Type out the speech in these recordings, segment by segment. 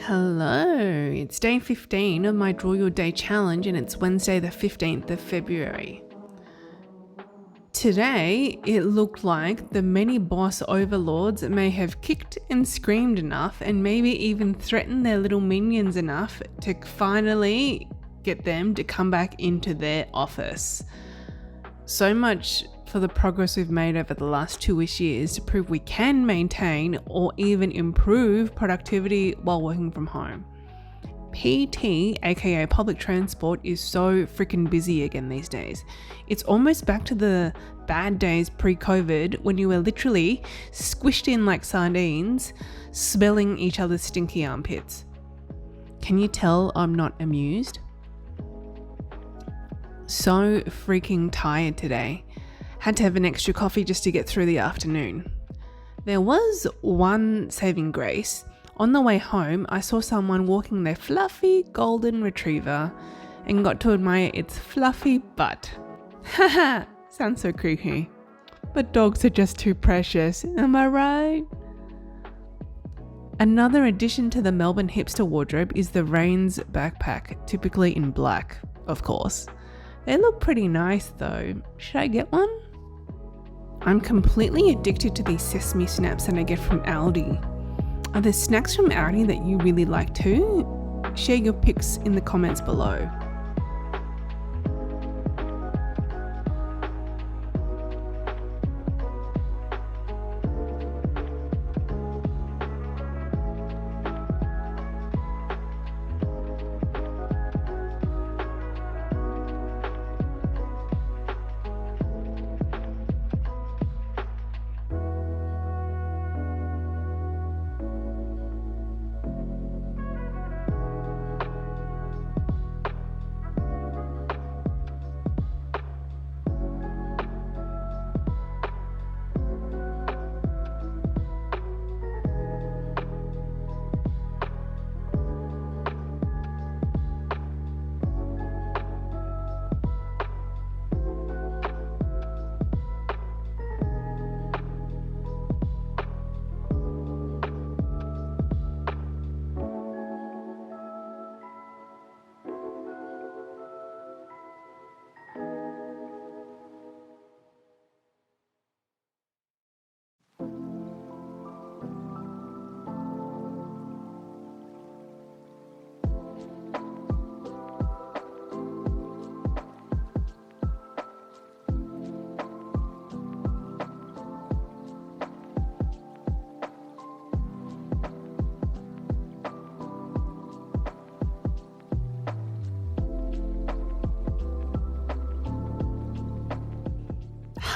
Hello, it's day 15 of my Draw Your Day challenge and it's Wednesday the 15th of February. Today, it looked like the many boss overlords may have kicked and screamed enough and maybe even threatened their little minions enough to finally get them to come back into their office. So much for the progress we've made over the last 2-ish years to prove we can maintain or even improve productivity while working from home. PT, aka public transport, is so freaking busy again these days. It's almost back to the bad days pre-COVID when you were literally squished in like sardines, smelling each other's stinky armpits. Can you tell I'm not amused? So freaking tired today. Had to have an extra coffee just to get through the afternoon. There was one saving grace. On the way home, I saw someone walking their fluffy golden retriever and got to admire its fluffy butt. Haha, sounds so creepy. But dogs are just too precious, am I right? Another addition to the Melbourne hipster wardrobe is the Errands backpack, typically in black, of course. They look pretty nice though. Should I get one? I'm completely addicted to these sesame snaps that I get from Aldi. Are there snacks from Aldi that you really like too? Share your pics in the comments below.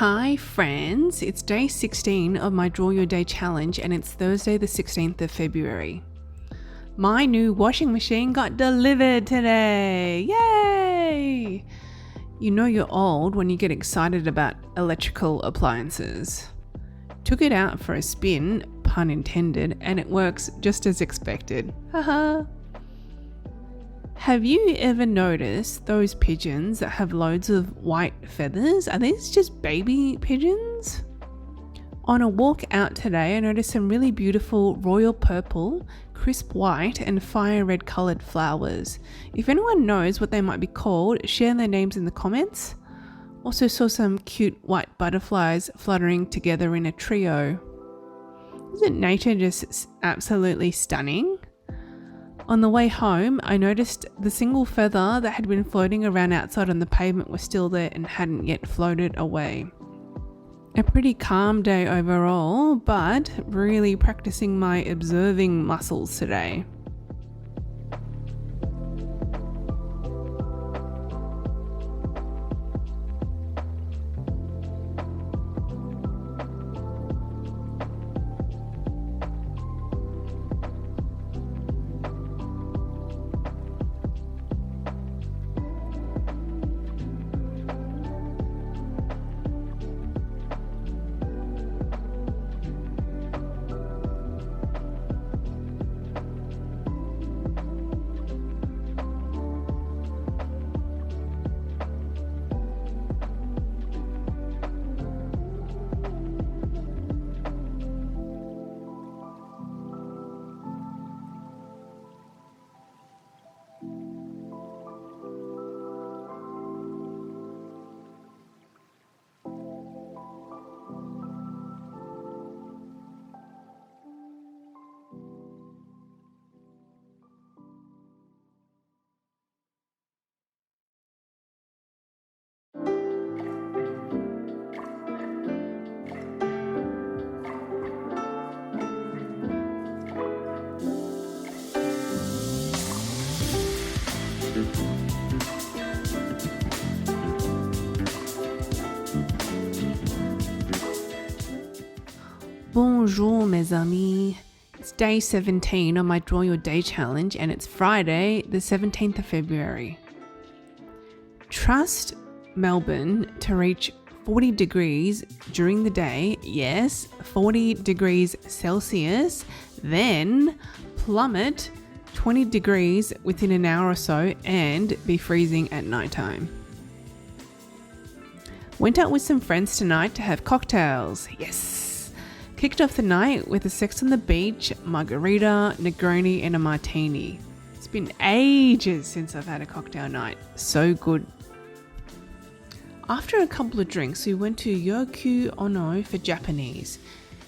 Hi friends, it's day 16 of my Draw Your Day challenge and it's Thursday the 16th of February. My new washing machine got delivered today! Yay! You know you're old when you get excited about electrical appliances. Took it out for a spin, pun intended, and it works just as expected. Haha! Have you ever noticed those pigeons that have loads of white feathers? Are these just baby pigeons? On a walk out today, I noticed some really beautiful royal purple, crisp white and fire red coloured flowers. If anyone knows what they might be called, share their names in the comments. Also saw some cute white butterflies fluttering together in a trio. Isn't nature just absolutely stunning? On the way home, I noticed the single feather that had been floating around outside on the pavement was still there and hadn't yet floated away. A pretty calm day overall, but really practicing my observing muscles today. Bonjour, mes amis. It's day 17 on my Draw Your Day challenge, and it's Friday, the 17th of February. Trust Melbourne to reach 40 degrees during the day, yes, 40 degrees Celsius, then plummet 20 degrees within an hour or so and be freezing at nighttime. Went out with some friends tonight to have cocktails, yes. Kicked off the night with a sex on the beach, margarita, Negroni and a martini. It's been ages since I've had a cocktail night, so good. After a couple of drinks, we went to Yoku Ono for Japanese.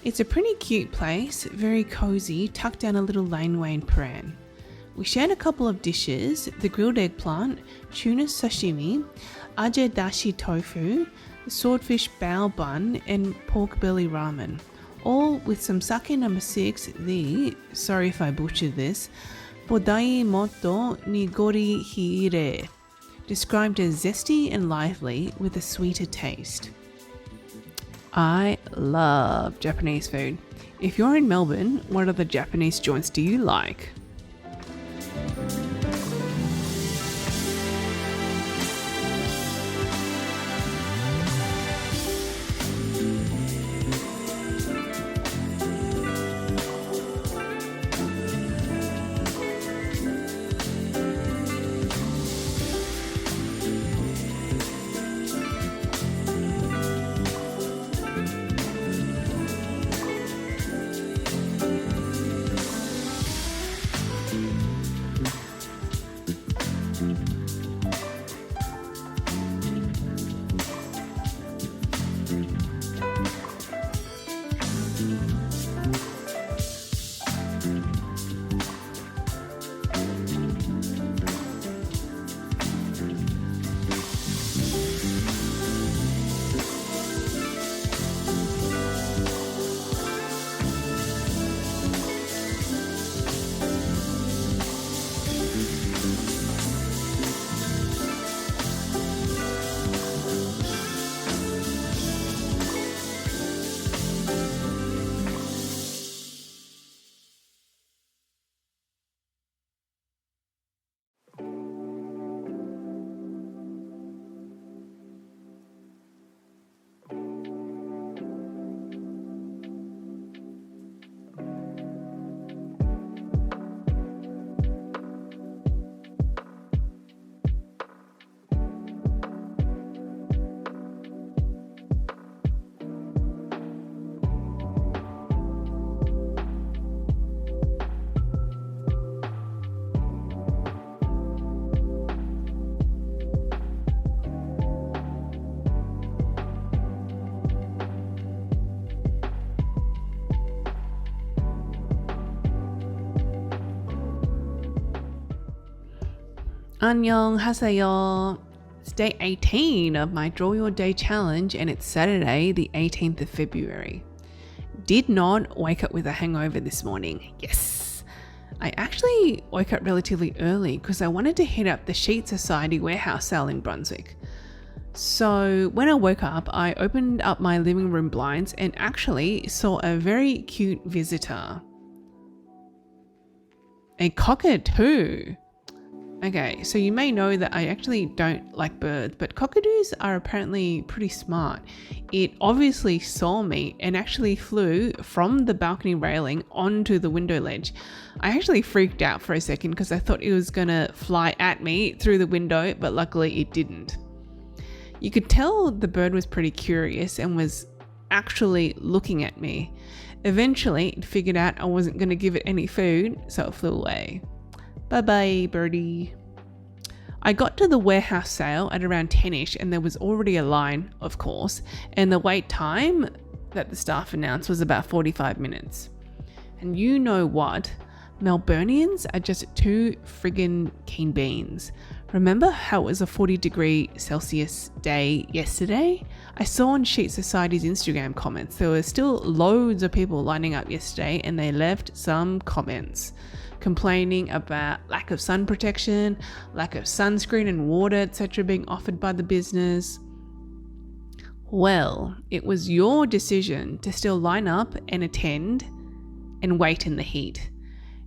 It's a pretty cute place, very cozy, tucked down a little laneway in Paran. We shared a couple of dishes, the grilled eggplant, tuna sashimi, agedashi tofu, the swordfish bao bun, and pork belly ramen. All with some sake number 6, the, sorry if I butchered this, Bodai Moto Nigori Hiire, described as zesty and lively with a sweeter taste. I love Japanese food. If you're in Melbourne, what other Japanese joints do you like? Annyeong haseyo. It's day 18 of my Draw Your Day challenge, and it's Saturday, the 18th of February. Did not wake up with a hangover this morning. Yes! I actually woke up relatively early because I wanted to hit up the Sheet Society warehouse sale in Brunswick. So when I woke up, I opened up my living room blinds and actually saw a very cute visitor. A cockatoo. Okay, so you may know that I actually don't like birds, but cockatoos are apparently pretty smart. It obviously saw me and actually flew from the balcony railing onto the window ledge. I actually freaked out for a second because I thought it was gonna fly at me through the window, but luckily it didn't. You could tell the bird was pretty curious and was actually looking at me. Eventually, it figured out I wasn't gonna give it any food, so it flew away. Bye-bye, birdie. I got to the warehouse sale at around 10ish and there was already a line, of course, and the wait time that the staff announced was about 45 minutes. And you know what? Melburnians are just too friggin' keen beans. Remember how it was a 40 Celsius day yesterday? I saw on Sheet Society's Instagram comments there were still loads of people lining up yesterday and they left some comments complaining about lack of sun protection, lack of sunscreen and water, etc. being offered by the business. Well, it was your decision to still line up and attend and wait in the heat.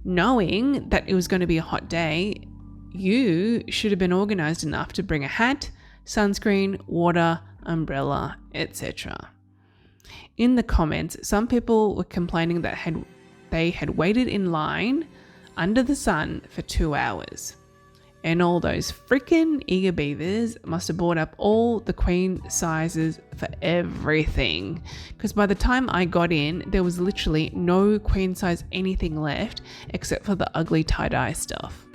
Knowing that it was going to be a hot day, you should have been organised enough to bring a hat, sunscreen, water, umbrella, etc. In the comments, some people were complaining that they had waited in line under the sun for 2 hours. And all those freaking eager beavers must have bought up all the queen sizes for everything. Because by the time I got in, there was literally no queen size anything left except for the ugly tie-dye stuff.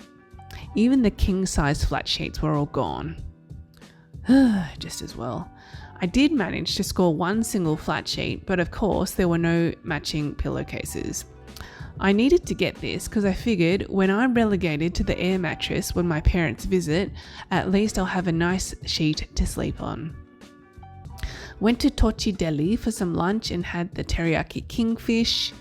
Even the king size flat sheets were all gone. Just as well. I did manage to score one single flat sheet, but of course there were no matching pillowcases. I needed to get this because I figured when I'm relegated to the air mattress when my parents visit, at least I'll have a nice sheet to sleep on. Went to Torchy Deli for some lunch and had the teriyaki kingfish.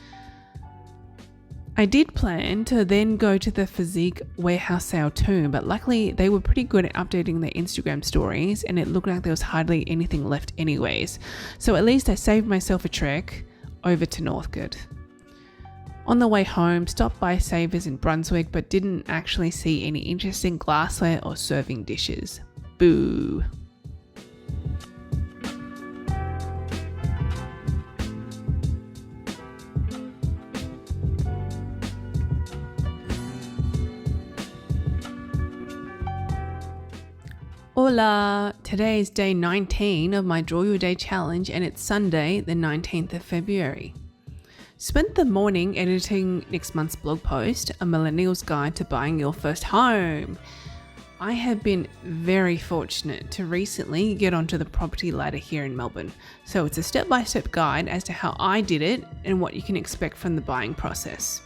I did plan to then go to the Physique warehouse sale too, but luckily they were pretty good at updating their Instagram stories and it looked like there was hardly anything left anyways. So at least I saved myself a trek over to Northcote. On the way home, stopped by Savers in Brunswick but didn't actually see any interesting glassware or serving dishes. Boo. Hola! Today is day 19 of my Draw Your Day challenge and it's Sunday the 19th of February. Spent the morning editing next month's blog post, A Millennial's Guide to Buying Your First Home. I have been very fortunate to recently get onto the property ladder here in Melbourne. So it's a step-by-step guide as to how I did it and what you can expect from the buying process.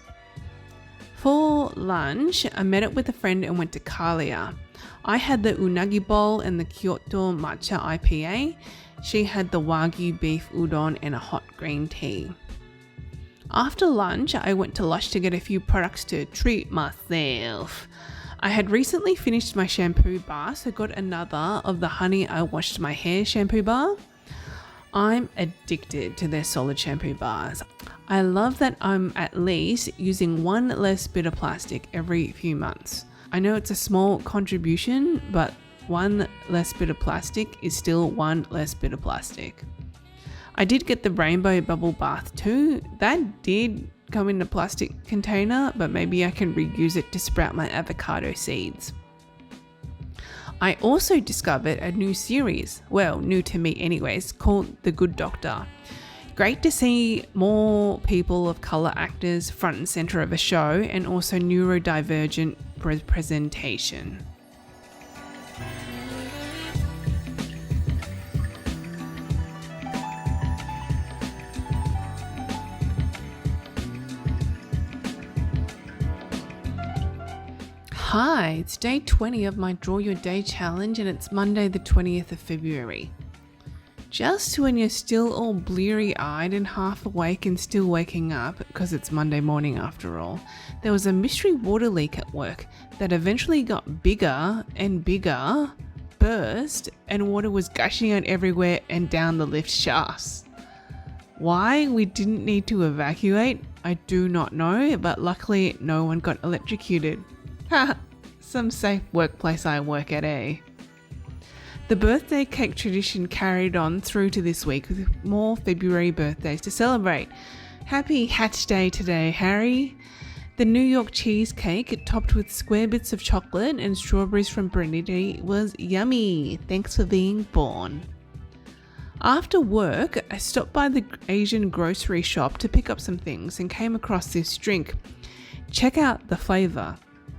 For lunch, I met up with a friend and went to Kalia. I had the unagi bowl and the Kyoto matcha IPA. She had the wagyu beef udon and a hot green tea. After lunch, I went to Lush to get a few products to treat myself. I had recently finished my shampoo bar, so got another of the Honey I Washed My Hair shampoo bar. I'm addicted to their solid shampoo bars. I love that I'm at least using one less bit of plastic every few months. I know it's a small contribution, but one less bit of plastic is still one less bit of plastic. I did get the rainbow bubble bath too. That did come in a plastic container, but maybe I can reuse it to sprout my avocado seeds. I also discovered a new series, well, new to me anyways, called The Good Doctor. Great to see more people of colour actors front and centre of a show and also neurodivergent representation. Hi, it's day 20 of my Draw Your Day challenge and it's Monday the 20th of February. Just when you're still all bleary-eyed and half awake and still waking up, because it's Monday morning after all, there was a mystery water leak at work that eventually got bigger and bigger, burst, and water was gushing out everywhere and down the lift shafts. Why we didn't need to evacuate, I do not know, but luckily no one got electrocuted. Ha! Some safe workplace I work at, eh? The birthday cake tradition carried on through to this week with more February birthdays to celebrate. Happy Hatch Day today, Harry. The New York cheesecake, topped with square bits of chocolate and strawberries from Bernini, was yummy. Thanks for being born. After work, I stopped by the Asian grocery shop to pick up some things and came across this drink. Check out the flavour.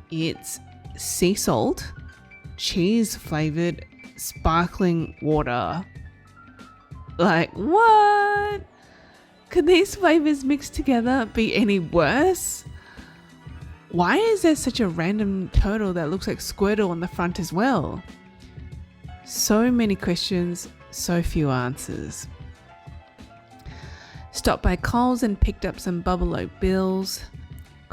It's sea salt, cheese flavoured sparkling water. Like, what? Could these flavours mixed together be any worse? Why is there such a random turtle that looks like Squirtle on the front as well? So many questions, so few answers. Stopped by Coles and picked up some Bubble Oak Bills.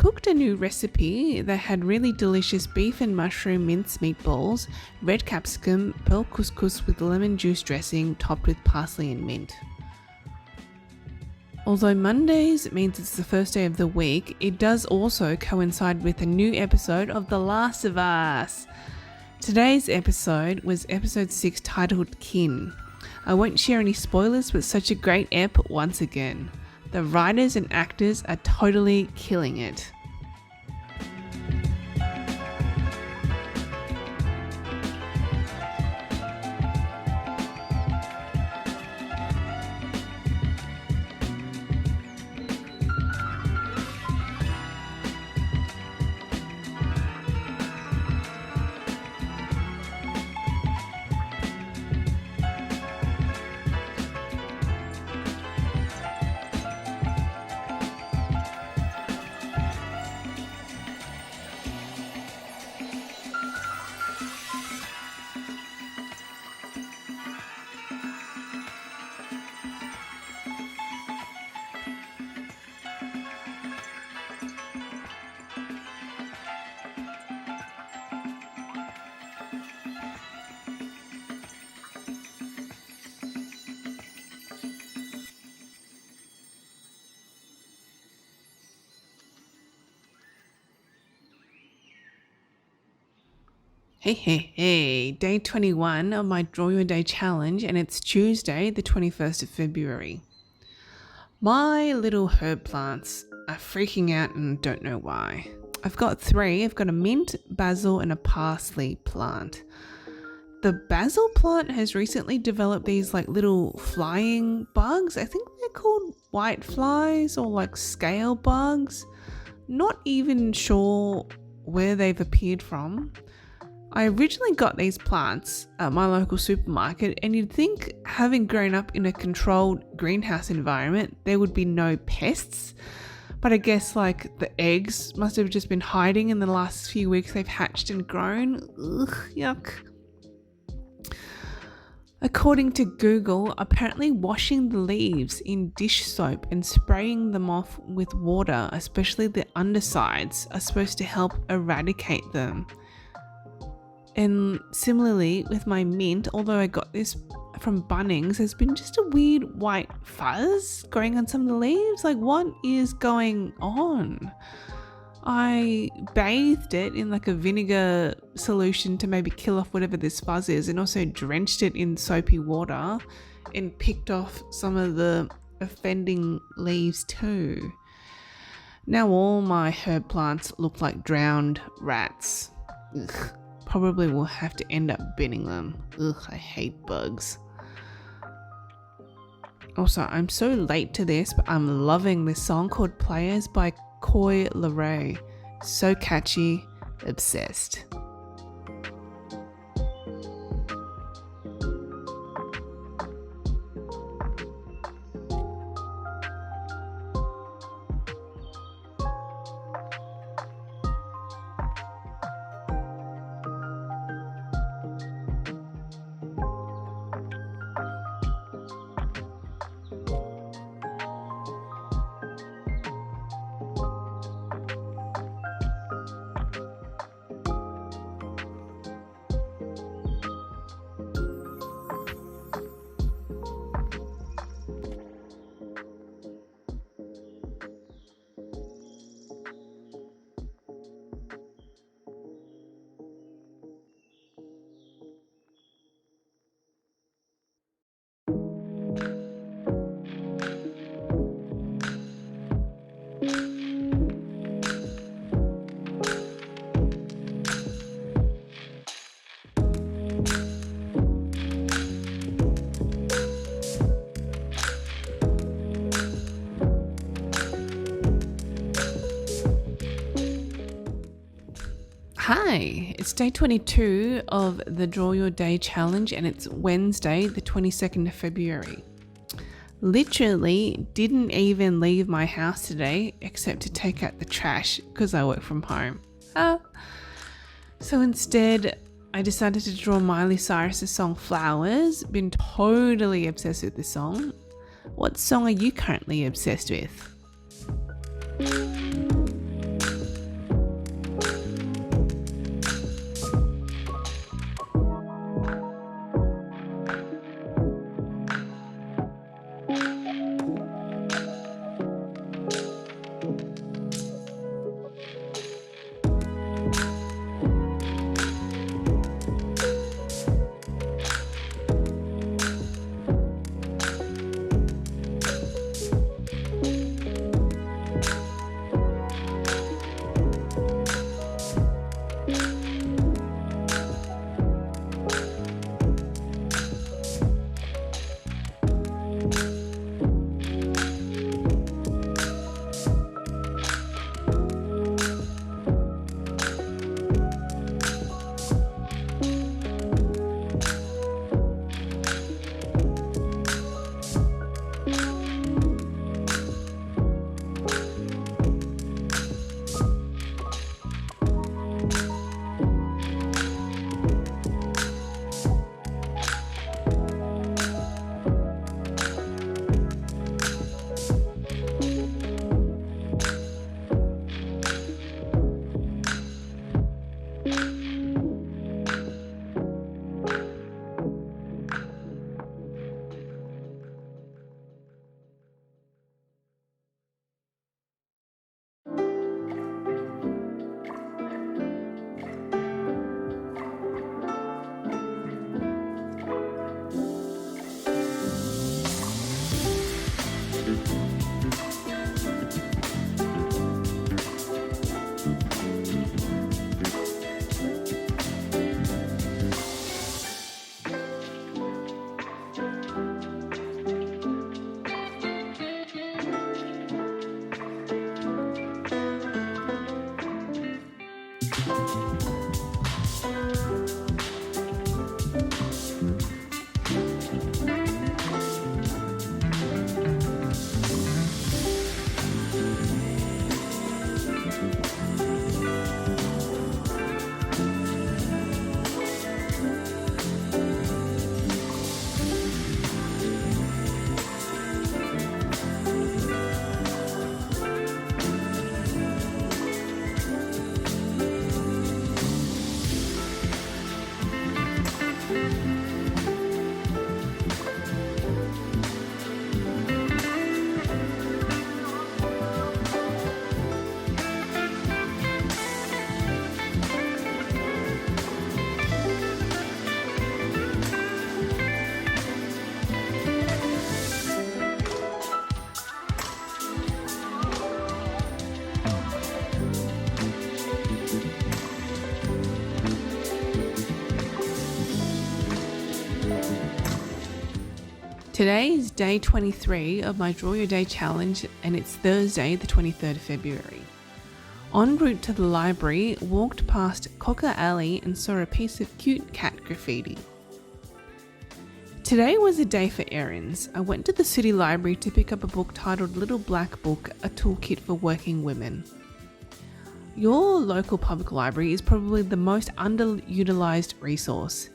cooked a new recipe that had really delicious beef and mushroom mince meatballs, red capsicum, pearl couscous with lemon juice dressing topped with parsley and mint. Although Mondays means it's the first day of the week, it does also coincide with a new episode of The Last of Us. Today's episode was episode 6 titled Kin. I won't share any spoilers, but such a great ep once again. The writers and actors are totally killing it. Hey, day 21 of my Draw Your Day challenge, and it's Tuesday, the 21st of February. My little herb plants are freaking out and don't know why. I've got 3. I've got a mint, basil, and a parsley plant. The basil plant has recently developed these like little flying bugs. I think they're called white flies or like scale bugs. Not even sure where they've appeared from. I originally got these plants at my local supermarket, and you'd think, having grown up in a controlled greenhouse environment, there would be no pests. But I guess like the eggs must have just been hiding in the last few weeks they've hatched and grown. Ugh, yuck. According to Google, apparently washing the leaves in dish soap and spraying them off with water, especially the undersides, are supposed to help eradicate them. And similarly with my mint, although I got this from Bunnings, there's been just a weird white fuzz growing on some of the leaves. Like, what is going on? I bathed it in like a vinegar solution to maybe kill off whatever this fuzz is, and also drenched it in soapy water and picked off some of the offending leaves too. Now all my herb plants look like drowned rats. Ugh. Probably will have to end up binning them. Ugh, I hate bugs. Also, I'm so late to this, but I'm loving this song called Players by Coi Leray. So catchy, obsessed. Hi, it's day 22 of the Draw Your Day challenge, and it's Wednesday, the 22nd of February. Literally didn't even leave my house today except to take out the trash because I work from home. So instead, I decided to draw Miley Cyrus's song Flowers. Been totally obsessed with this song. What song are you currently obsessed with? Today is day 23 of my Draw Your Day challenge, and it's Thursday, the 23rd of February. En route to the library, walked past Cocker Alley and saw a piece of cute cat graffiti. Today was a day for errands. I went to the city library to pick up a book titled Little Black Book, a toolkit for working women. Your local public library is probably the most underutilized resource.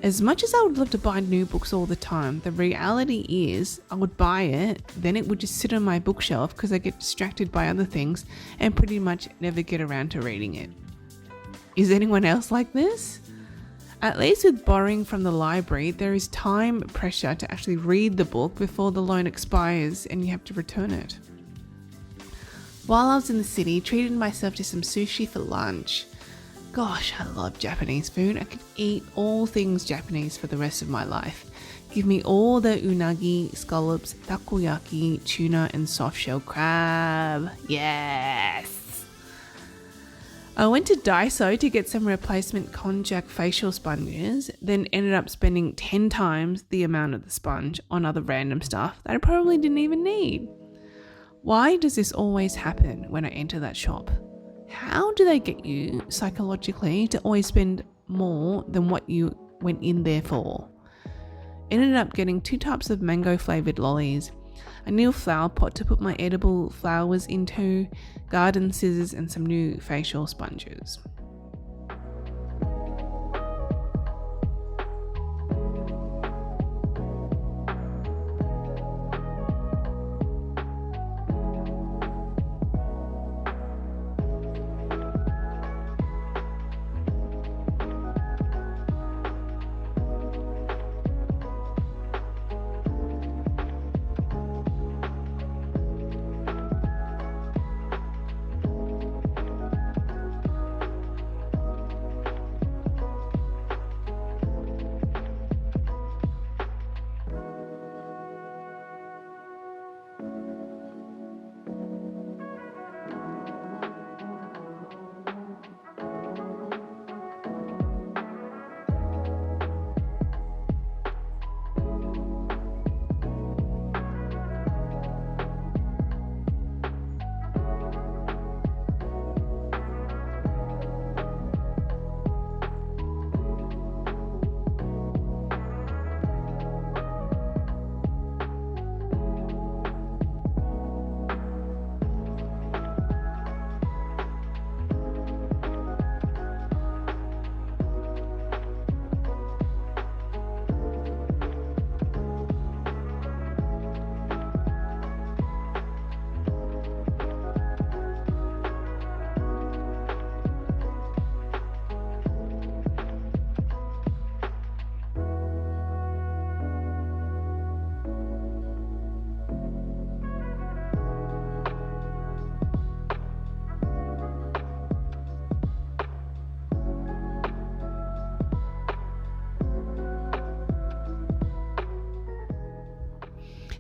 As much as I would love to buy new books all the time, the reality is I would buy it, then it would just sit on my bookshelf because I get distracted by other things and pretty much never get around to reading it. Is anyone else like this? At least with borrowing from the library, there is time pressure to actually read the book before the loan expires and you have to return it. While I was in the city, treated myself to some sushi for lunch. Gosh, I love Japanese food. I could eat all things Japanese for the rest of my life. Give me all the unagi, scallops, takoyaki, tuna, and soft shell crab. Yes! I went to Daiso to get some replacement konjac facial sponges, then ended up spending 10 times the amount of the sponge on other random stuff that I probably didn't even need. Why does this always happen when I enter that shop? How do they get you psychologically to always spend more than what you went in there for? Ended up getting 2 types of mango flavoured lollies, a new flower pot to put my edible flowers into, garden scissors, and some new facial sponges.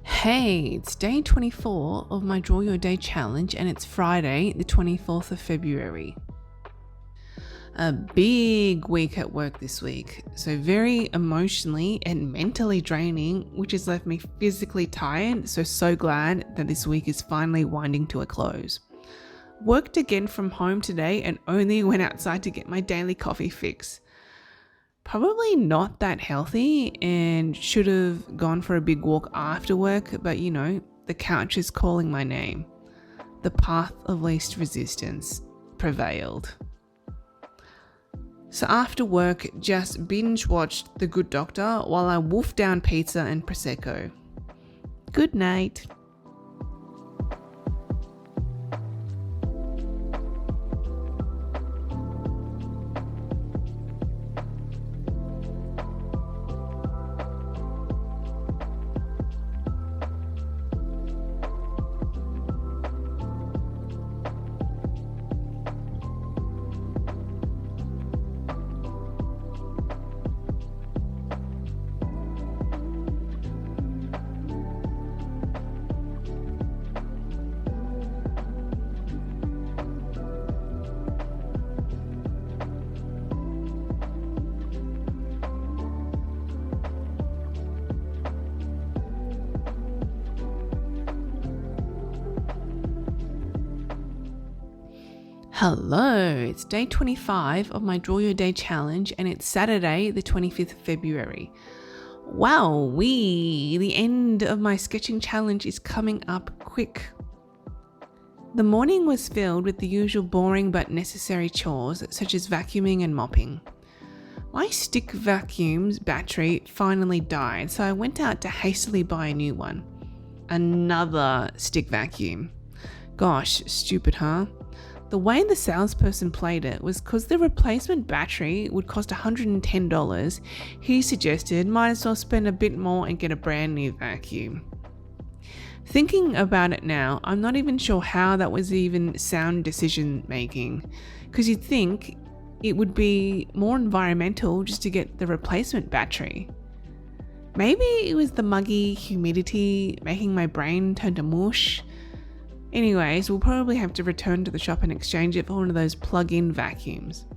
Hey, it's day 24 of my Draw Your Day challenge, and it's Friday, the 24th of February. A big week at work this week, so very emotionally and mentally draining, which has left me physically tired, so glad that this week is finally winding to a close. Worked again from home today and only went outside to get my daily coffee fix. Probably not that healthy and should have gone for a big walk after work, but the couch is calling my name. The path of least resistance prevailed. So after work, just binge watched The Good Doctor while I wolfed down pizza and Prosecco. Good night. Hello, it's day 25 of my Draw Your Day challenge and it's Saturday the 25th of February. Wow, the end of my sketching challenge is coming up quick. The morning was filled with the usual boring but necessary chores such as vacuuming and mopping. My stick vacuum's battery finally died, so I went out to hastily buy a new one. Another stick vacuum. Gosh, stupid, huh? The way the salesperson played it was because the replacement battery would cost $110. He suggested might as well spend a bit more and get a brand new vacuum. Thinking about it now, I'm not even sure how that was even sound decision making, because you'd think it would be more environmental just to get the replacement battery. Maybe it was the muggy humidity making my brain turn to mush. Anyways, we'll probably have to return to the shop and exchange it for one of those plug-in vacuums.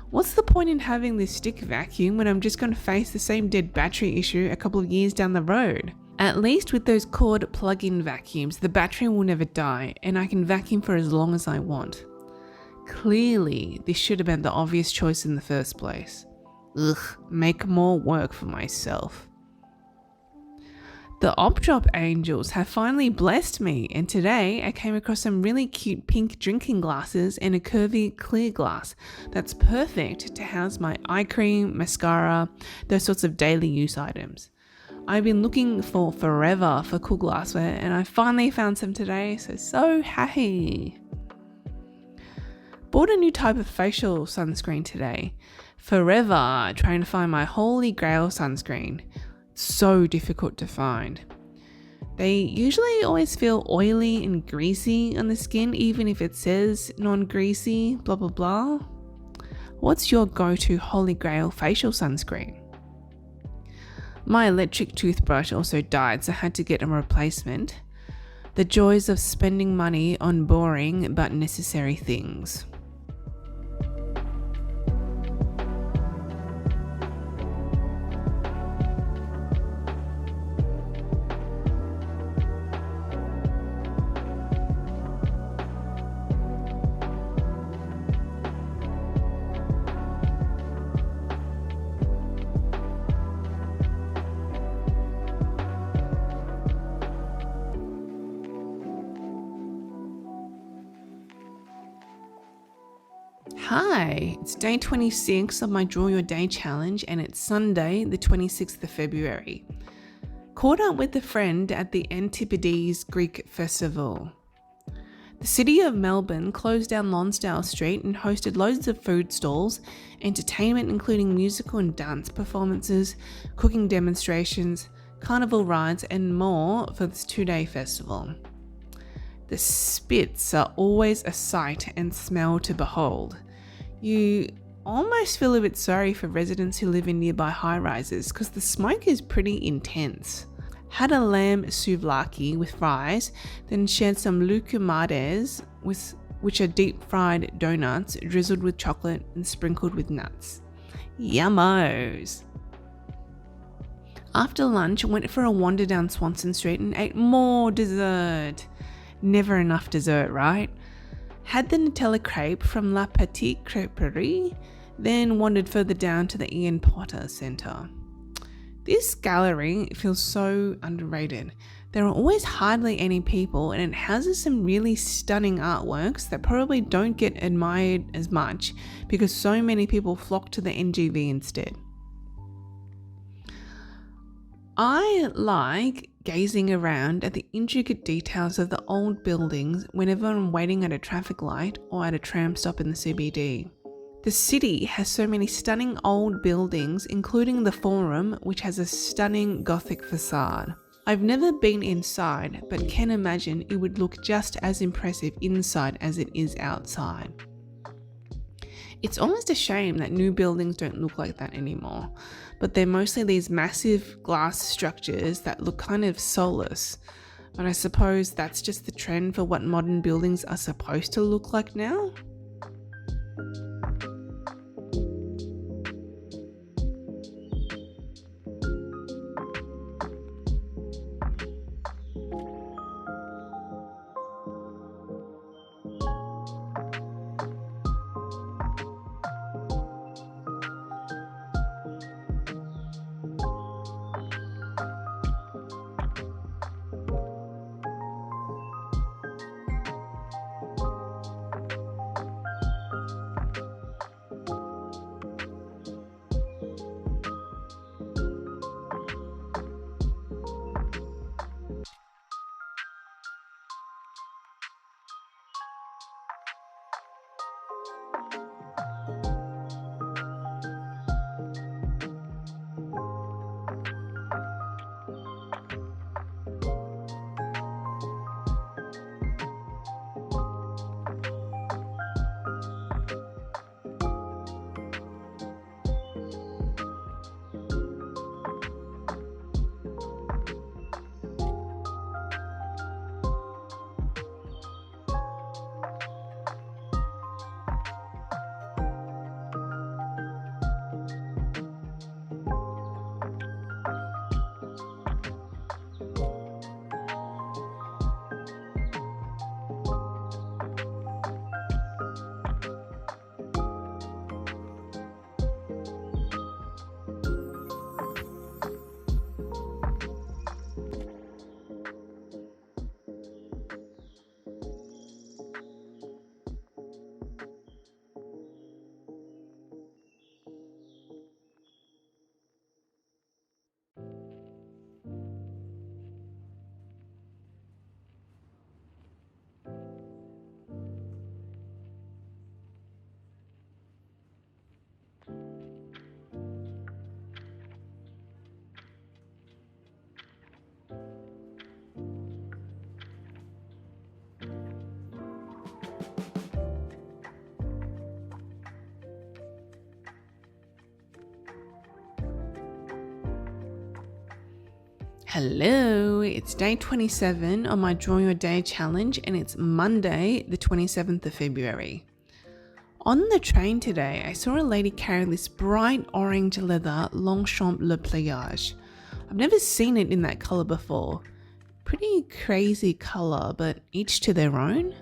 What's the point in having this stick vacuum when I'm just going to face the same dead battery issue a couple of years down the road? At least with those cord plug-in vacuums, the battery will never die and I can vacuum for as long as I want. Clearly, this should have been the obvious choice in the first place. Ugh, make more work for myself. The Op Drop Angels have finally blessed me, and today I came across some really cute pink drinking glasses and a curvy clear glass that's perfect to house my eye cream, mascara, those sorts of daily use items. I've been looking for forever for cool glassware and I finally found some today, so happy. Bought a new type of facial sunscreen today. Forever trying to find my holy grail sunscreen. So difficult to find. They usually always feel oily and greasy on the skin, even if it says non-greasy, blah blah blah. What's your go-to holy grail facial sunscreen? My electric toothbrush also died, so I had to get a replacement. The joys of spending money on boring but necessary things. Hi, it's day 26 of my Draw Your Day challenge and it's Sunday the 26th of February. Caught up with a friend at the Antipodes Greek Festival. The city of Melbourne closed down Lonsdale Street and hosted loads of food stalls, entertainment including musical and dance performances, cooking demonstrations, carnival rides and more for this 2-day festival. The spits are always a sight and smell to behold. You almost feel a bit sorry for residents who live in nearby high-rises because the smoke is pretty intense. Had a lamb souvlaki with fries, then shared some lucumades, which are deep-fried donuts drizzled with chocolate and sprinkled with nuts. Yummos! After lunch, I went for a wander down Swanston Street and ate more dessert. Never enough dessert, right? Had the Nutella crepe from La Petite Crêperie, then wandered further down to the Ian Potter Centre. This gallery feels so underrated. There are always hardly any people, and it houses some really stunning artworks that probably don't get admired as much because so many people flock to the NGV instead. I like gazing around at the intricate details of the old buildings whenever I'm waiting at a traffic light or at a tram stop in the CBD. The city has so many stunning old buildings, including the Forum, which has a stunning Gothic facade. I've never been inside, but can imagine it would look just as impressive inside as it is outside. It's almost a shame that new buildings don't look like that anymore, but they're mostly these massive glass structures that look kind of soulless. But I suppose that's just the trend for what modern buildings are supposed to look like now. Hello, it's day 27 on my Draw Your Day challenge and it's Monday, the 27th of February. On the train today, I saw a lady carry this bright orange leather Longchamp Le Pliage. I've never seen it in that colour before. Pretty crazy colour, but each to their own.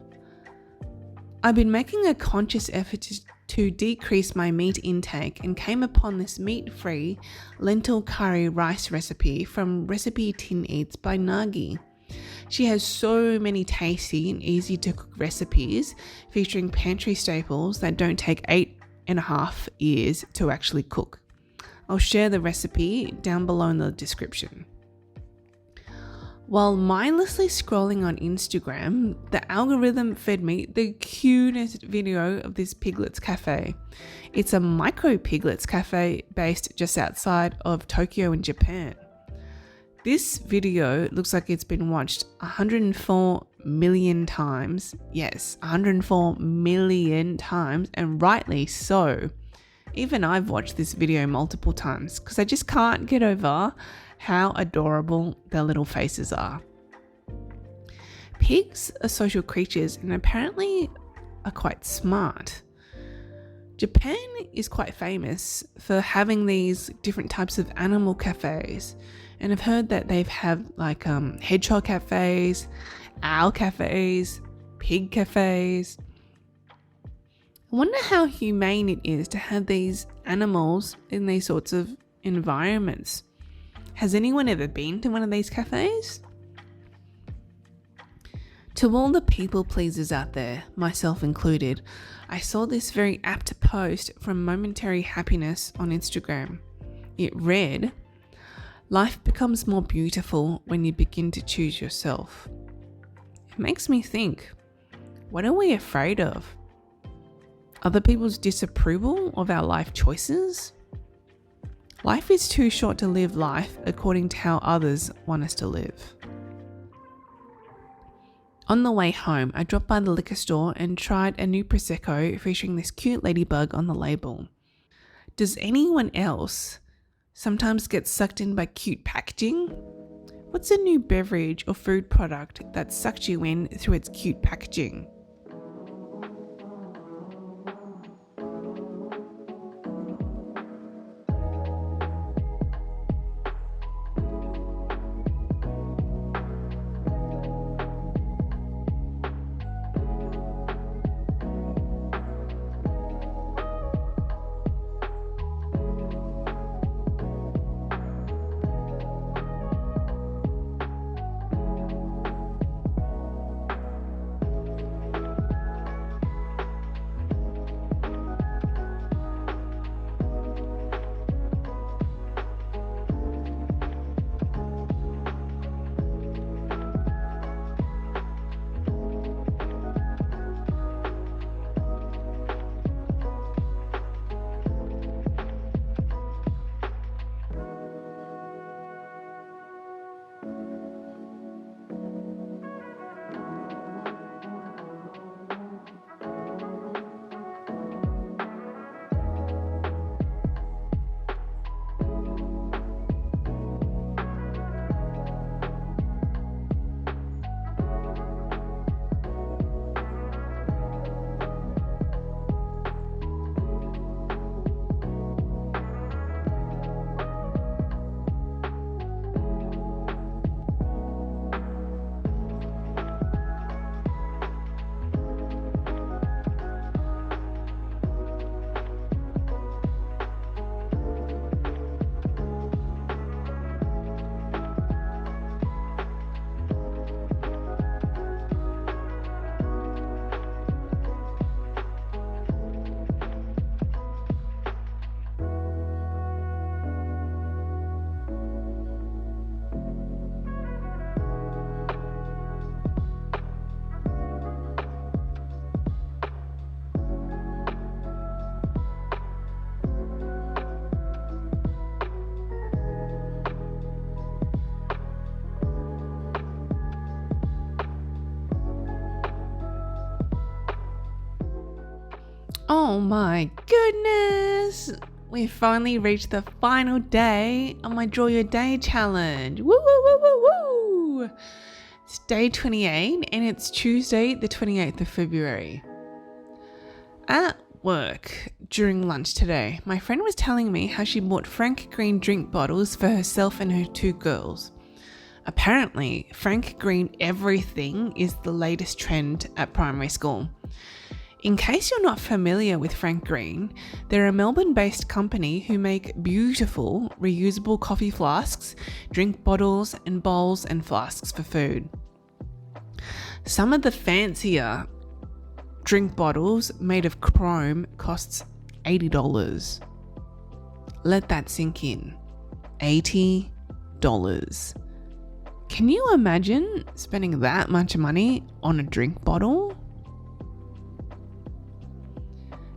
I've been making a conscious effort to decrease my meat intake and came upon this meat-free lentil curry rice recipe from Recipe Tin Eats by Nagi. She has so many tasty and easy to cook recipes featuring pantry staples that don't take 8.5 years to actually cook. I'll share the recipe down below in the description. While mindlessly scrolling on Instagram, the algorithm fed me the cutest video of this Piglets Cafe. It's a micro Piglets Cafe based just outside of Tokyo in Japan. This video looks like it's been watched 104 million times. Yes, 104 million times, and rightly so. Even I've watched this video multiple times because I just can't get over how adorable their little faces are. Pigs are social creatures and apparently are quite smart. Japan is quite famous for having these different types of animal cafes, and I've heard that they've had like hedgehog cafes, owl cafes, pig cafes. I wonder how humane it is to have these animals in these sorts of environments. Has anyone ever been to one of these cafes? To all the people pleasers out there, myself included, I saw this very apt post from Momentary Happiness on Instagram. It read, "Life becomes more beautiful when you begin to choose yourself." It makes me think, what are we afraid of? Other people's disapproval of our life choices? Life is too short to live life according to how others want us to live. On the way home, I dropped by the liquor store and tried a new Prosecco featuring this cute ladybug on the label. Does anyone else sometimes get sucked in by cute packaging? What's a new beverage or food product that sucked you in through its cute packaging? Oh my goodness! We finally reached the final day of my Draw Your Day challenge. Woo woo woo woo woo! It's day 28 and it's Tuesday the 28th of February. At work during lunch today, my friend was telling me how she bought Frank Green drink bottles for herself and her two girls. Apparently, Frank Green everything is the latest trend at primary school. In case you're not familiar with Frank Green, they're a Melbourne-based company who make beautiful, reusable coffee flasks, drink bottles, and bowls and flasks for food. Some of the fancier drink bottles made of chrome costs $80. Let that sink in. $80. Can you imagine spending that much money on a drink bottle?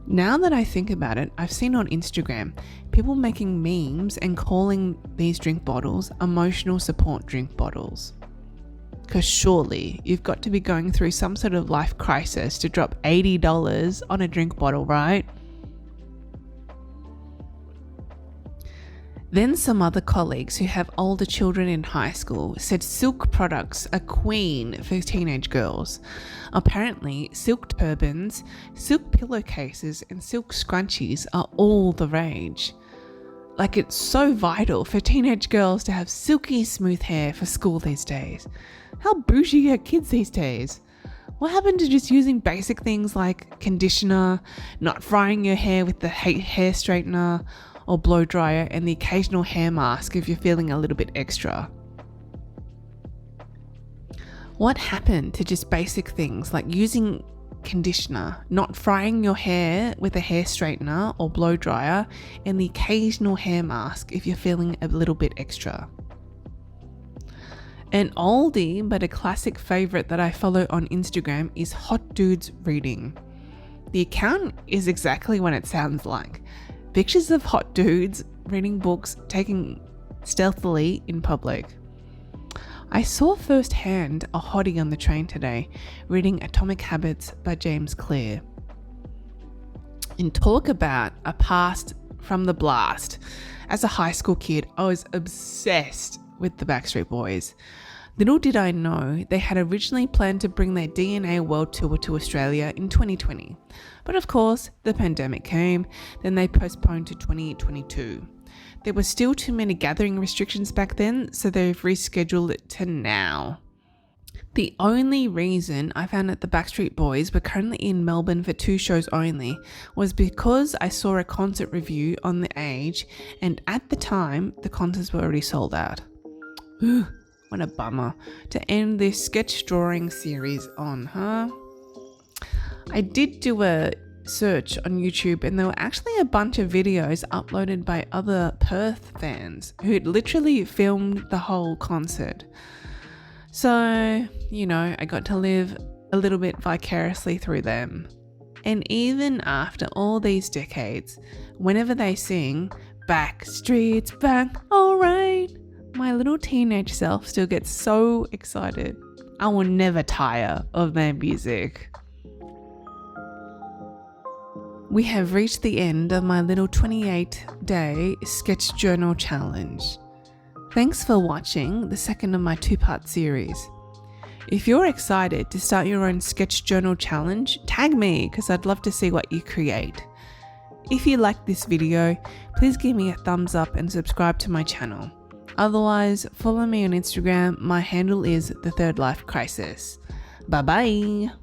Now that I think about it, I've seen on Instagram people making memes and calling these drink bottles emotional support drink bottles. Because surely you've got to be going through some sort of life crisis to drop $80 on a drink bottle, right? Then some other colleagues who have older children in high school said silk products are queen for teenage girls. Apparently, silk turbans, silk pillowcases, and silk scrunchies are all the rage. Like, it's so vital for teenage girls to have silky smooth hair for school these days. How bougie are kids these days? What happened to just using basic things like conditioner, not frying your hair with the hair straightener or blow dryer, and the occasional hair mask if you're feeling a little bit extra? What happened to just basic things like using conditioner, not frying your hair with a hair straightener or blow dryer, and the occasional hair mask if you're feeling a little bit extra? An oldie but a classic favourite that I follow on Instagram is Hot Dudes Reading. The account is exactly what it sounds like. Pictures of hot dudes reading books taken stealthily in public. I saw firsthand a hottie on the train today reading Atomic Habits by James Clear. And talk about a past from the blast. As a high school kid, I was obsessed with the Backstreet Boys. Little did I know they had originally planned to bring their DNA World Tour to Australia in 2020. But of course, the pandemic came, then they postponed to 2022. There were still too many gathering restrictions back then, so they've rescheduled it to now. The only reason I found that the Backstreet Boys were currently in Melbourne for 2 shows only was because I saw a concert review on The Age, and at the time, the concerts were already sold out. Ooh, what a bummer to end this sketch drawing series on, huh? I did do a search on YouTube, and there were actually a bunch of videos uploaded by other Perth fans who'd literally filmed the whole concert. So, I got to live a little bit vicariously through them. And even after all these decades, whenever they sing, "Backstreet's back, alright," my little teenage self still gets so excited. I will never tire of their music. We have reached the end of my little 28-day sketch journal challenge. Thanks for watching the second of my 2-part series. If you're excited to start your own sketch journal challenge, tag me because I'd love to see what you create. If you liked this video, please give me a thumbs up and subscribe to my channel. Otherwise, follow me on Instagram. My handle is The Third Life Crisis. Bye bye.